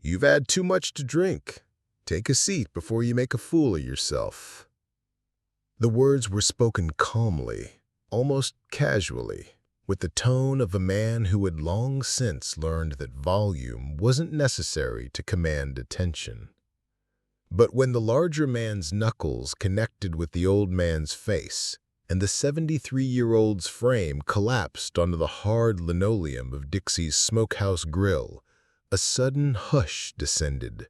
You've had too much to drink. Take a seat before you make a fool of yourself." The words were spoken calmly, almost casually, with the tone of a man who had long since learned that volume wasn't necessary to command attention. But when the larger man's knuckles connected with the old man's face, and the 73-year-old's frame collapsed onto the hard linoleum of Dixie's smokehouse grill, a sudden hush descended,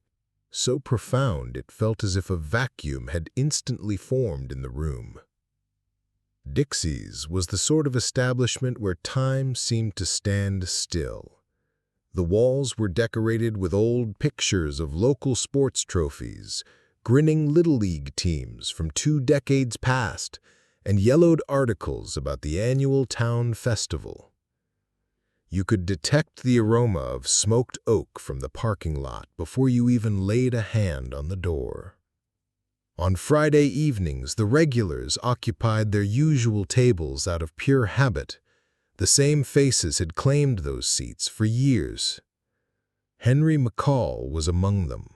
so profound it felt as if a vacuum had instantly formed in the room. Dixie's was the sort of establishment where time seemed to stand still. The walls were decorated with old pictures of local sports trophies, grinning Little League teams from 2 decades past, and yellowed articles about the annual town festival. You could detect the aroma of smoked oak from the parking lot before you even laid a hand on the door. On Friday evenings, the regulars occupied their usual tables out of pure habit. The same faces had claimed those seats for years. Henry McCall was among them.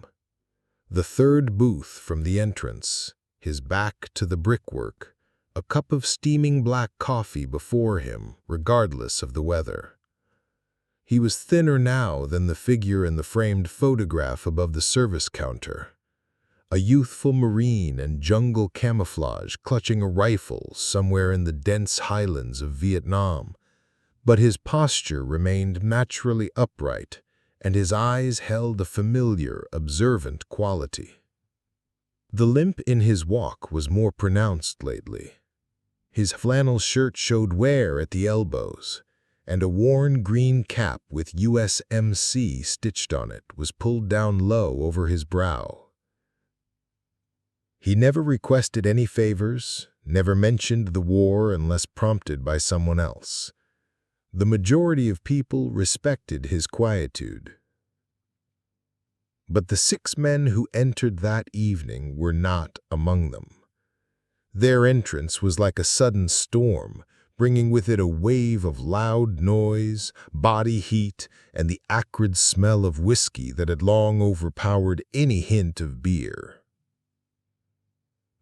The third booth from the entrance, his back to the brickwork, a cup of steaming black coffee before him, regardless of the weather. He was thinner now than the figure in the framed photograph above the service counter. A youthful Marine in jungle camouflage clutching a rifle somewhere in the dense highlands of Vietnam. But his posture remained naturally upright, and his eyes held a familiar, observant quality. The limp in his walk was more pronounced lately. His flannel shirt showed wear at the elbows, and a worn green cap with USMC stitched on it was pulled down low over his brow. He never requested any favors, never mentioned the war unless prompted by someone else. The majority of people respected his quietude. But the 6 men who entered that evening were not among them. Their entrance was like a sudden storm, bringing with it a wave of loud noise, body heat, and the acrid smell of whiskey that had long overpowered any hint of beer.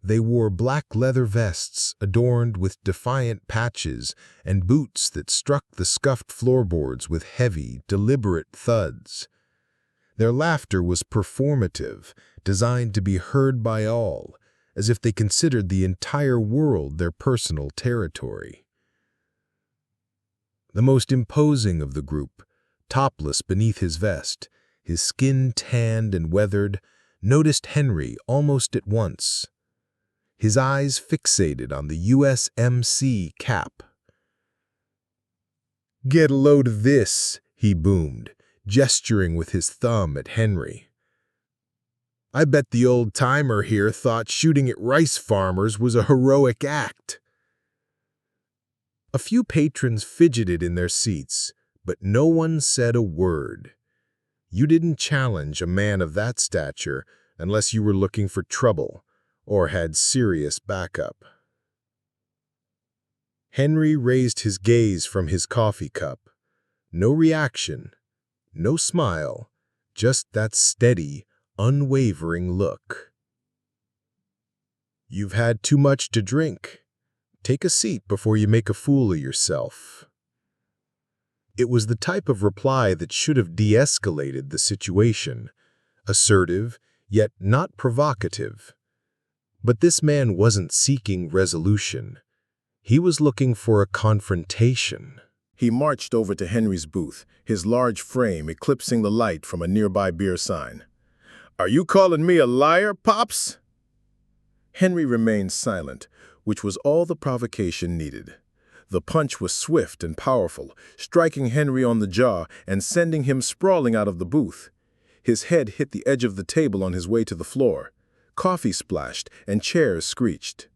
They wore black leather vests adorned with defiant patches and boots that struck the scuffed floorboards with heavy, deliberate thuds. Their laughter was performative, designed to be heard by all, as if they considered the entire world their personal territory. The most imposing of the group, topless beneath his vest, his skin tanned and weathered, noticed Henry almost at once. His eyes fixated on the USMC cap. "Get a load of this," he boomed, gesturing with his thumb at Henry. "I bet the old-timer here thought shooting at rice farmers was a heroic act." A few patrons fidgeted in their seats, but no one said a word. You didn't challenge a man of that stature unless you were looking for trouble or had serious backup. Henry raised his gaze from his coffee cup. No reaction, no smile, just that steady, unwavering look. "You've had too much to drink. Take a seat before you make a fool of yourself." It was the type of reply that should have de-escalated the situation, assertive, yet not provocative. But this man wasn't seeking resolution. He was looking for a confrontation. He marched over to Henry's booth, his large frame eclipsing the light from a nearby beer sign. "Are you calling me a liar, Pops?" Henry remained silent, which was all the provocation needed. The punch was swift and powerful, striking Henry on the jaw and sending him sprawling out of the booth. His head hit the edge of the table on his way to the floor. Coffee splashed and chairs screeched.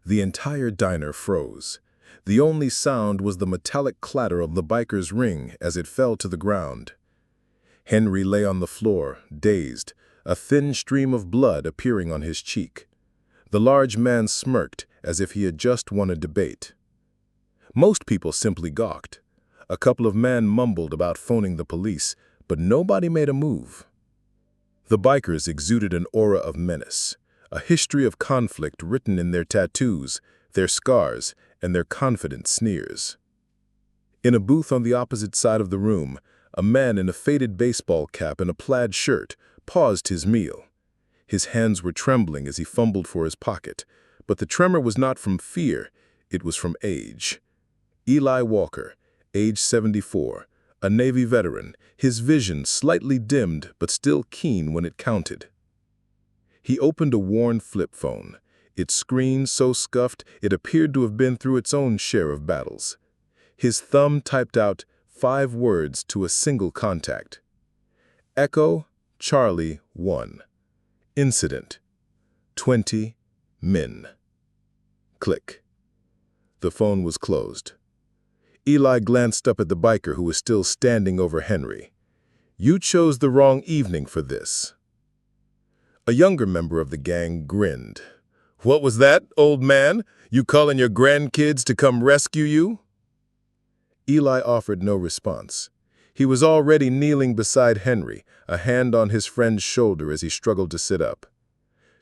The entire diner froze. The only sound was the metallic clatter of the biker's ring as it fell to the ground. Henry lay on the floor, dazed, a thin stream of blood appearing on his cheek. The large man smirked as if he had just won a debate. Most people simply gawked. A couple of men mumbled about phoning the police, but nobody made a move. The bikers exuded an aura of menace, a history of conflict written in their tattoos, their scars, and their confident sneers. In a booth on the opposite side of the room, a man in a faded baseball cap and a plaid shirt paused his meal. His hands were trembling as he fumbled for his pocket, but the tremor was not from fear, it was from age. Eli Walker, age 74, a Navy veteran, his vision slightly dimmed but still keen when it counted. He opened a worn flip phone, its screen so scuffed it appeared to have been through its own share of battles. His thumb typed out 5 words to a single contact. Echo, Charlie 1. Incident. 20 Min. Click. The phone was closed. Eli glanced up at the biker who was still standing over Henry. "You chose the wrong evening for this." A younger member of the gang grinned. "What was that, old man? You calling your grandkids to come rescue you?" Eli offered no response. He was already kneeling beside Henry, a hand on his friend's shoulder as he struggled to sit up.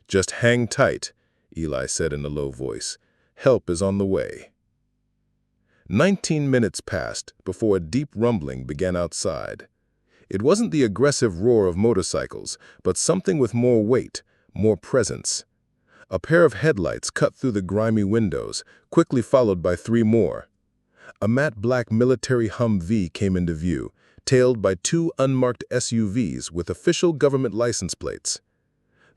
"Just hang tight," Eli said in a low voice. "Help is on the way." 19 minutes passed before a deep rumbling began outside. It wasn't the aggressive roar of motorcycles, but something with more weight, more presence. A pair of headlights cut through the grimy windows, quickly followed by 3 more. A matte black military Humvee came into view, tailed by 2 unmarked SUVs with official government license plates.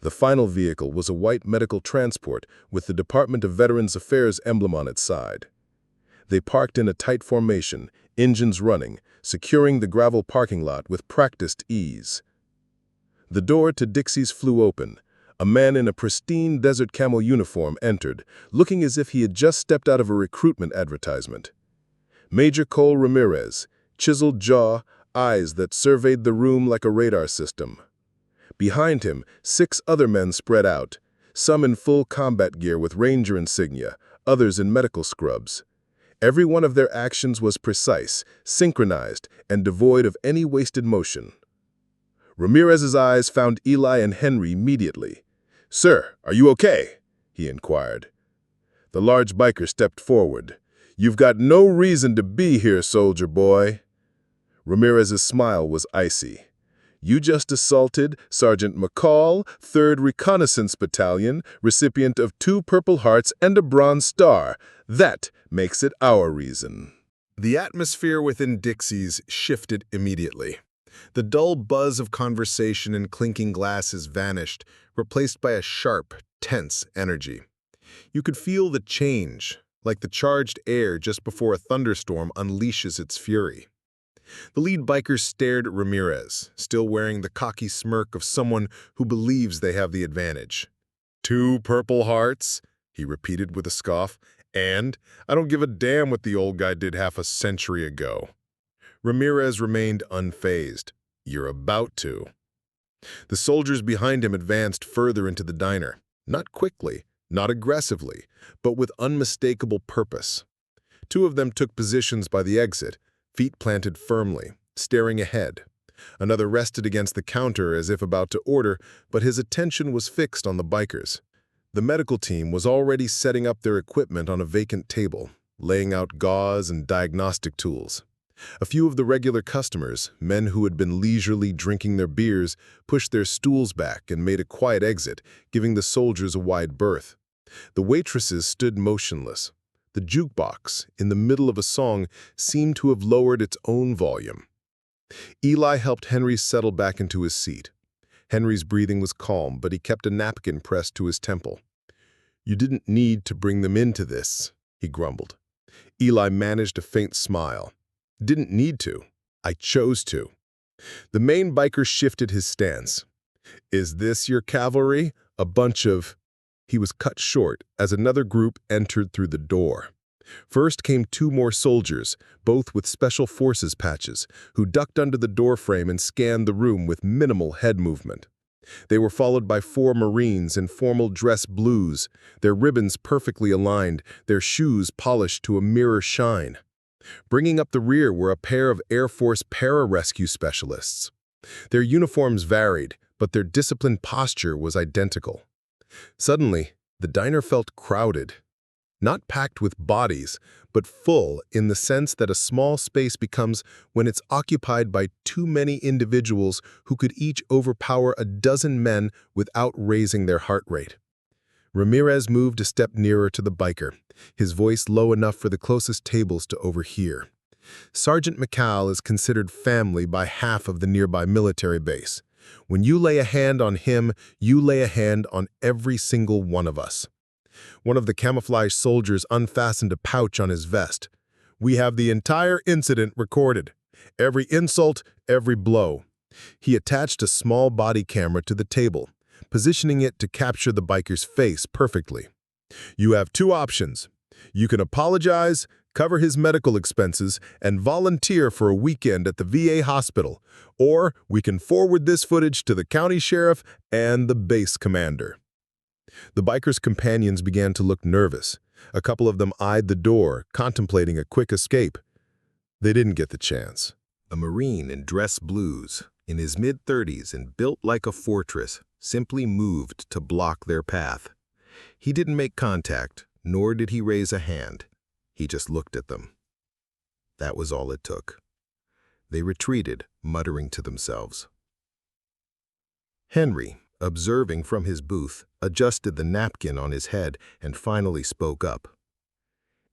The final vehicle was a white medical transport with the Department of Veterans Affairs emblem on its side. They parked in a tight formation, engines running, securing the gravel parking lot with practiced ease. The door to Dixie's flew open. A man in a pristine desert camel uniform entered, looking as if he had just stepped out of a recruitment advertisement. Major Cole Ramirez, chiseled jaw, eyes that surveyed the room like a radar system. Behind him, 6 other men spread out, some in full combat gear with ranger insignia, others in medical scrubs. Every one of their actions was precise, synchronized, and devoid of any wasted motion. Ramirez's eyes found Eli and Henry immediately. "Sir, are you okay?" he inquired. The large biker stepped forward. "You've got no reason to be here, soldier boy." Ramirez's smile was icy. "You just assaulted Sergeant McCall, 3rd Reconnaissance Battalion, recipient of 2 Purple Hearts and a Bronze Star. That makes it our reason." The atmosphere within Dixie's shifted immediately. The dull buzz of conversation and clinking glasses vanished, replaced by a sharp, tense energy. You could feel the change, like the charged air just before a thunderstorm unleashes its fury. The lead biker stared at Ramirez, still wearing the cocky smirk of someone who believes they have the advantage. "2 Purple Hearts," he repeated with a scoff, "and I don't give a damn what the old guy did half a century ago." Ramirez remained unfazed. "You're about to." The soldiers behind him advanced further into the diner, not quickly, not aggressively, but with unmistakable purpose. 2 of them took positions by the exit, feet planted firmly, staring ahead. Another rested against the counter as if about to order, but his attention was fixed on the bikers. The medical team was already setting up their equipment on a vacant table, laying out gauze and diagnostic tools. A few of the regular customers, men who had been leisurely drinking their beers, pushed their stools back and made a quiet exit, giving the soldiers a wide berth. The waitresses stood motionless. The jukebox, in the middle of a song, seemed to have lowered its own volume. Eli helped Henry settle back into his seat. Henry's breathing was calm, but he kept a napkin pressed to his temple. "You didn't need to bring them into this," he grumbled. Eli managed a faint smile. "Didn't need to. I chose to." The main biker shifted his stance. "Is this your cavalry? A bunch of—" He was cut short as another group entered through the door. First came 2 more soldiers, both with Special Forces patches, who ducked under the doorframe and scanned the room with minimal head movement. They were followed by 4 Marines in formal dress blues, their ribbons perfectly aligned, their shoes polished to a mirror shine. Bringing up the rear were a pair of Air Force pararescue specialists. Their uniforms varied, but their disciplined posture was identical. Suddenly, the diner felt crowded. Not packed with bodies, but full in the sense that a small space becomes when it's occupied by too many individuals who could each overpower a dozen men without raising their heart rate. Ramirez moved a step nearer to the biker, his voice low enough for the closest tables to overhear. Sergeant McCall is considered family by half of the nearby military base. When you lay a hand on him, you lay a hand on every single one of us. One of the camouflage soldiers unfastened a pouch on his vest. We have the entire incident recorded. Every insult, every blow. He attached a small body camera to the table, positioning it to capture the biker's face perfectly. You have two options. You can apologize, cover his medical expenses, and volunteer for a weekend at the VA hospital, or we can forward this footage to the county sheriff and the base commander. The biker's companions began to look nervous. A couple of them eyed the door, contemplating a quick escape. They didn't get the chance. A Marine in dress blues, in his mid-30s and built like a fortress, simply moved to block their path. He didn't make contact, nor did he raise a hand. He just looked at them. That was all it took. They retreated, muttering to themselves. Henry, observing from his booth, adjusted the napkin on his head and finally spoke up.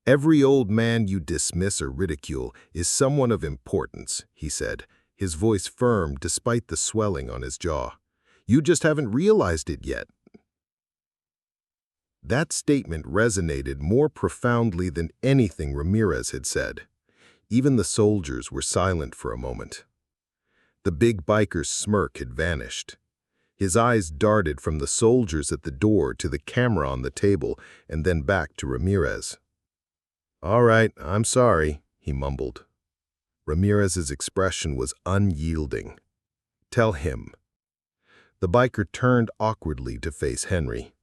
"Every old man you dismiss or ridicule is someone of importance," he said, his voice firm despite the swelling on his jaw. "You just haven't realized it yet." That statement resonated more profoundly than anything Ramirez had said. Even the soldiers were silent for a moment. The big biker's smirk had vanished. His eyes darted from the soldiers at the door to the camera on the table and then back to Ramirez. "All right, I'm sorry," he mumbled. Ramirez's expression was unyielding. "Tell him." The biker turned awkwardly to face Henry.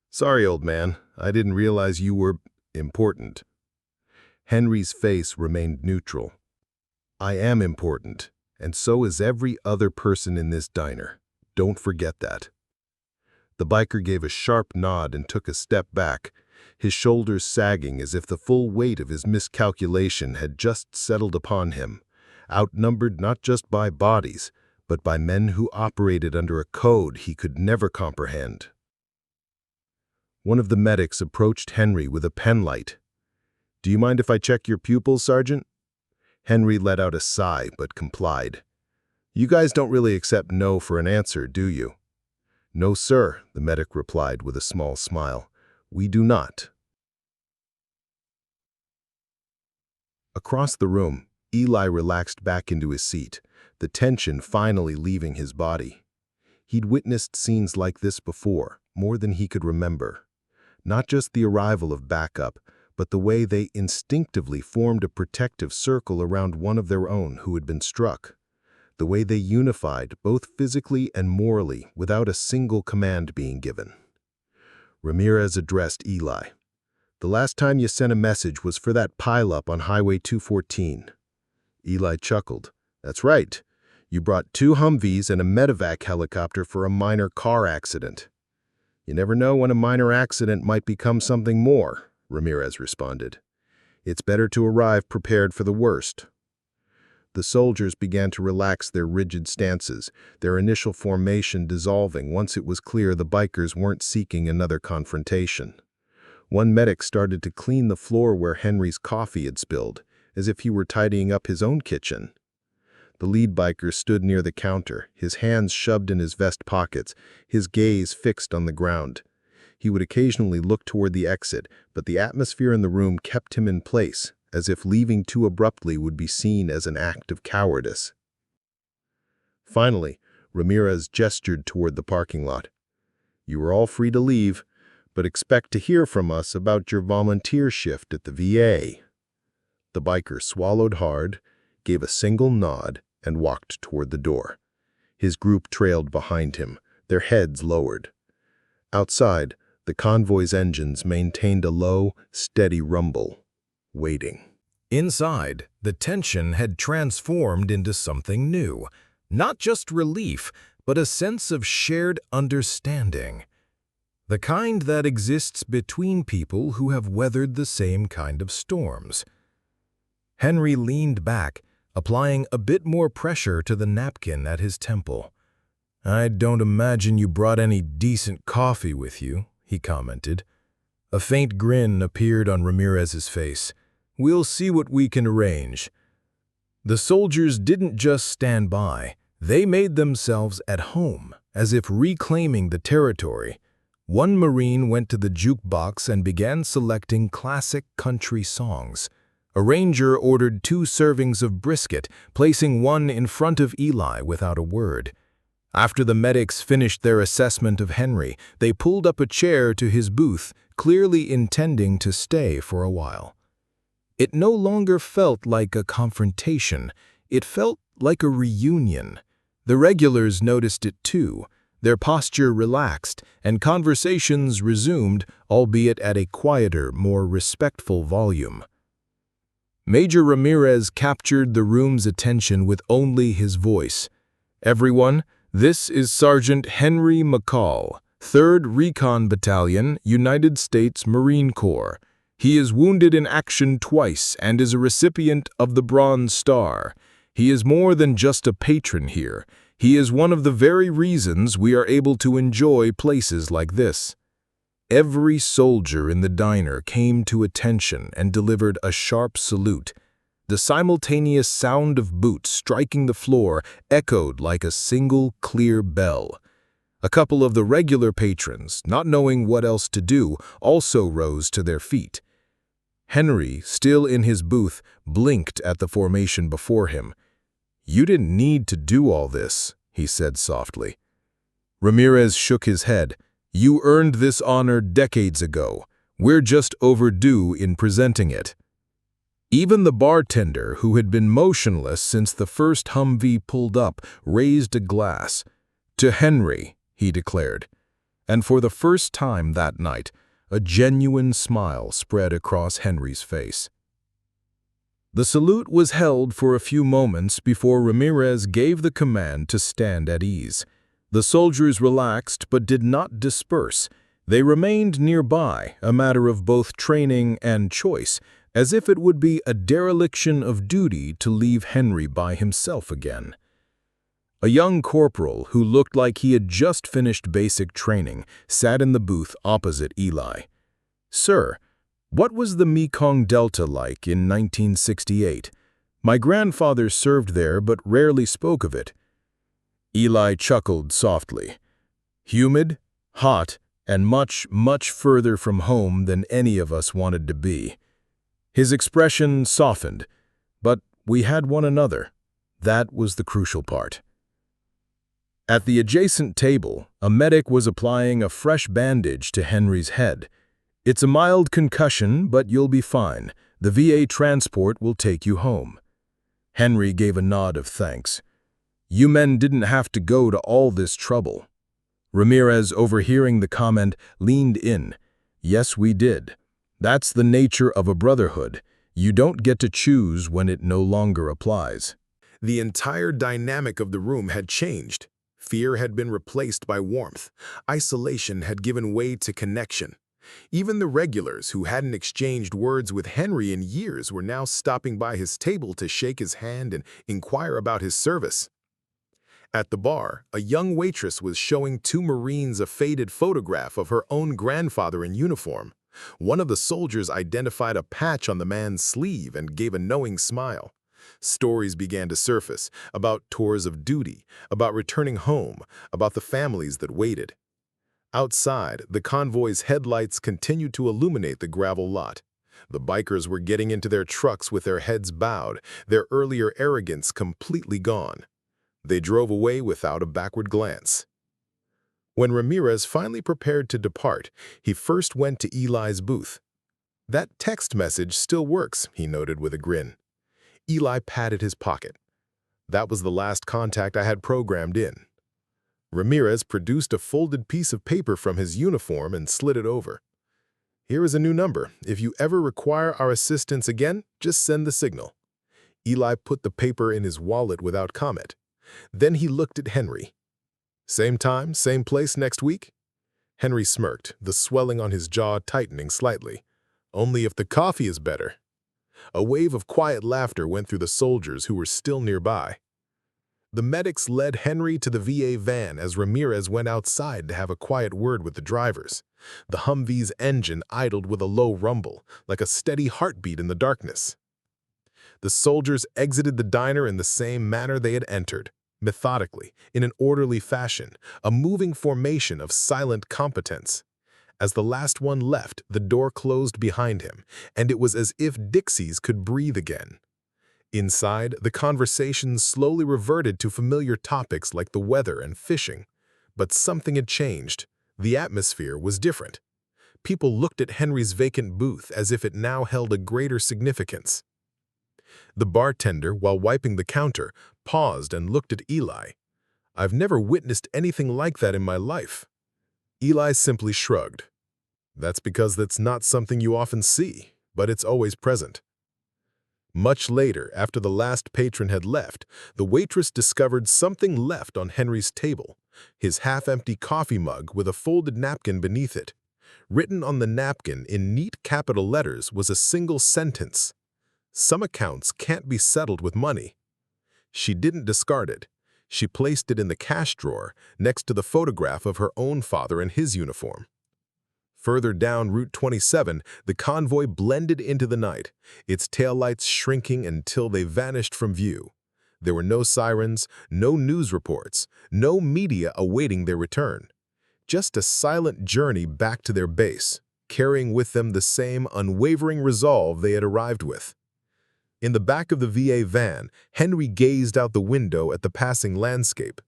"Sorry, old man. I didn't realize you were important." Henry's face remained neutral. "I am important, and so is every other person in this diner. Don't forget that." The biker gave a sharp nod and took a step back, his shoulders sagging as if the full weight of his miscalculation had just settled upon him, outnumbered not just by bodies, but by men who operated under a code he could never comprehend. One of the medics approached Henry with a penlight. "Do you mind if I check your pupils, Sergeant?" Henry let out a sigh, but complied. "You guys don't really accept no for an answer, do you?" "No, sir," the medic replied with a small smile. "We do not." Across the room, Eli relaxed back into his seat, the tension finally leaving his body. He'd witnessed scenes like this before, more than he could remember. Not just the arrival of backup, but the way they instinctively formed a protective circle around one of their own who had been struck. The way they unified, both physically and morally, without a single command being given. Ramirez addressed Eli. "The last time you sent a message was for that pileup on Highway 214. Eli chuckled. "That's right. You brought 2 Humvees and a medevac helicopter for a minor car accident." "You never know when a minor accident might become something more," Ramirez responded. "It's better to arrive prepared for the worst." The soldiers began to relax their rigid stances, their initial formation dissolving once it was clear the bikers weren't seeking another confrontation. One medic started to clean the floor where Henry's coffee had spilled, as if he were tidying up his own kitchen. The lead biker stood near the counter, his hands shoved in his vest pockets, his gaze fixed on the ground. He would occasionally look toward the exit, but the atmosphere in the room kept him in place, as if leaving too abruptly would be seen as an act of cowardice. Finally, Ramirez gestured toward the parking lot. "You are all free to leave, but expect to hear from us about your volunteer shift at the VA." The biker swallowed hard, gave a single nod, and walked toward the door. His group trailed behind him, their heads lowered. Outside, the convoy's engines maintained a low, steady rumble, waiting. Inside, the tension had transformed into something new, Not just relief, but a sense of shared understanding. The kind that exists between people who have weathered the same kind of storms. Henry leaned back, applying a bit more pressure to the napkin at his temple. "I don't imagine you brought any decent coffee with you," he commented. A faint grin appeared on Ramirez's face. "We'll see what we can arrange." The soldiers didn't just stand by. They made themselves at home, as if reclaiming the territory. One Marine went to the jukebox and began selecting classic country songs. A ranger ordered 2 servings of brisket, placing one in front of Eli without a word. After the medics finished their assessment of Henry, they pulled up a chair to his booth, clearly intending to stay for a while. It no longer felt like a confrontation. It felt like a reunion. The regulars noticed it too. Their posture relaxed, and conversations resumed, albeit at a quieter, more respectful volume. Major Ramirez captured the room's attention with only his voice. "Everyone, this is Sergeant Henry McCall, 3rd Recon Battalion, United States Marine Corps. He is wounded in action twice and is a recipient of the Bronze Star. He is more than just a patron here. He is one of the very reasons we are able to enjoy places like this." Every soldier in the diner came to attention and delivered a sharp salute. The simultaneous sound of boots striking the floor echoed like a single clear bell. A couple of the regular patrons, not knowing what else to do, also rose to their feet. Henry, still in his booth, blinked at the formation before him. "You didn't need to do all this," he said softly. Ramirez shook his head. "You earned this honor decades ago. We're just overdue in presenting it." Even the bartender, who had been motionless since the first Humvee pulled up, raised a glass. "To Henry," he declared. And for the first time that night, a genuine smile spread across Henry's face. The salute was held for a few moments before Ramirez gave the command to stand at ease. The soldiers relaxed but did not disperse. They remained nearby, a matter of both training and choice, as if it would be a dereliction of duty to leave Henry by himself again. A young corporal who looked like he had just finished basic training sat in the booth opposite Eli. "Sir, what was the Mekong Delta like in 1968? My grandfather served there but rarely spoke of it." Eli chuckled softly. "Humid, hot, and much, much further from home than any of us wanted to be." His expression softened, but we had one another. That was the crucial part. At the adjacent table, a medic was applying a fresh bandage to Henry's head. "It's a mild concussion, but you'll be fine. The VA transport will take you home." Henry gave a nod of thanks. "You men didn't have to go to all this trouble." Ramirez, overhearing the comment, leaned in. "Yes, we did. That's the nature of a brotherhood. You don't get to choose when it no longer applies." The entire dynamic of the room had changed. Fear had been replaced by warmth. Isolation had given way to connection. Even the regulars who hadn't exchanged words with Henry in years were now stopping by his table to shake his hand and inquire about his service. At the bar, a young waitress was showing 2 Marines a faded photograph of her own grandfather in uniform. One of the soldiers identified a patch on the man's sleeve and gave a knowing smile. Stories began to surface about tours of duty, about returning home, about the families that waited. Outside, the convoy's headlights continued to illuminate the gravel lot. The bikers were getting into their trucks with their heads bowed, their earlier arrogance completely gone. They drove away without a backward glance. When Ramirez finally prepared to depart, he first went to Eli's booth. "That text message still works," he noted with a grin. Eli patted his pocket. "That was the last contact I had programmed in." Ramirez produced a folded piece of paper from his uniform and slid it over. "Here is a new number. If you ever require our assistance again, just send the signal." Eli put the paper in his wallet without comment. Then he looked at Henry. "Same time, same place next week?" Henry smirked, the swelling on his jaw tightening slightly. "Only if the coffee is better." A wave of quiet laughter went through the soldiers who were still nearby. The medics led Henry to the VA van as Ramirez went outside to have a quiet word with the drivers. The Humvee's engine idled with a low rumble, like a steady heartbeat in the darkness. The soldiers exited the diner in the same manner they had entered, methodically, in an orderly fashion, a moving formation of silent competence. As the last one left, the door closed behind him, and it was as if Dixie's could breathe again. Inside, the conversation slowly reverted to familiar topics like the weather and fishing. But something had changed. The atmosphere was different. People looked at Henry's vacant booth as if it now held a greater significance. The bartender, while wiping the counter, paused and looked at Eli. "I've never witnessed anything like that in my life." Eli simply shrugged. "That's because that's not something you often see, but it's always present." Much later, after the last patron had left, the waitress discovered something left on Henry's table, his half-empty coffee mug with a folded napkin beneath it. Written on the napkin in neat capital letters was a single sentence: "Some accounts can't be settled with money." She didn't discard it. She placed it in the cash drawer next to the photograph of her own father in his uniform. Further down Route 27, the convoy blended into the night, its taillights shrinking until they vanished from view. There were no sirens, no news reports, no media awaiting their return. Just a silent journey back to their base, carrying with them the same unwavering resolve they had arrived with. In the back of the VA van, Henry gazed out the window at the passing landscape.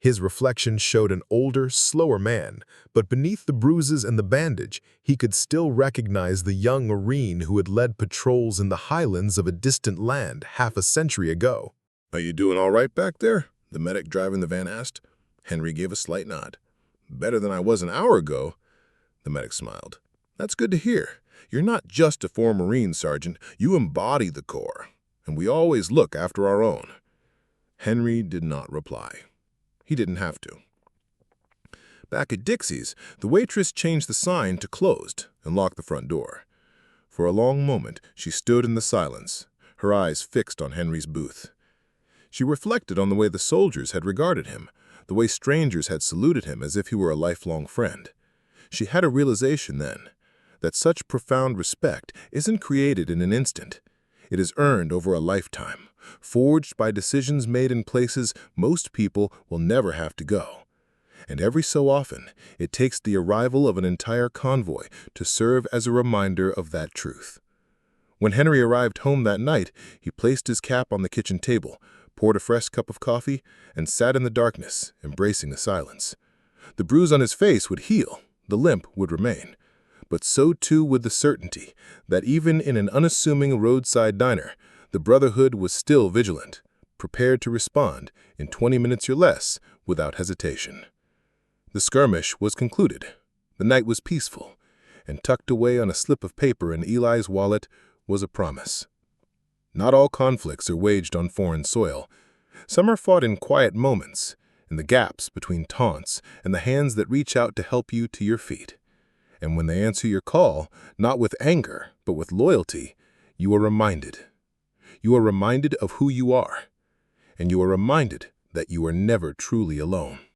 His reflection showed an older, slower man, but beneath the bruises and the bandage, he could still recognize the young Marine who had led patrols in the highlands of a distant land half a century ago. "Are you doing all right back there?" the medic driving the van asked. Henry gave a slight nod. "Better than I was an hour ago." The medic smiled. "That's good to hear. You're not just a former Marine, Sergeant. You embody the Corps, and we always look after our own." Henry did not reply. He didn't have to. Back at Dixie's, the waitress changed the sign to closed and locked the front door. For a long moment, she stood in the silence, her eyes fixed on Henry's booth. She reflected on the way the soldiers had regarded him, the way strangers had saluted him as if he were a lifelong friend. She had a realization then that such profound respect isn't created in an instant. It is earned over a lifetime, forged by decisions made in places most people will never have to go. And every so often, it takes the arrival of an entire convoy to serve as a reminder of that truth. When Henry arrived home that night, he placed his cap on the kitchen table, poured a fresh cup of coffee, and sat in the darkness, embracing the silence. The bruise on his face would heal, the limp would remain. But so too would the certainty that even in an unassuming roadside diner, the Brotherhood was still vigilant, prepared to respond in 20 minutes or less without hesitation. The skirmish was concluded. The night was peaceful, and tucked away on a slip of paper in Eli's wallet was a promise. Not all conflicts are waged on foreign soil. Some are fought in quiet moments, in the gaps between taunts and the hands that reach out to help you to your feet. And when they answer your call, not with anger, but with loyalty, you are reminded. You are reminded of who you are, and you are reminded that you are never truly alone.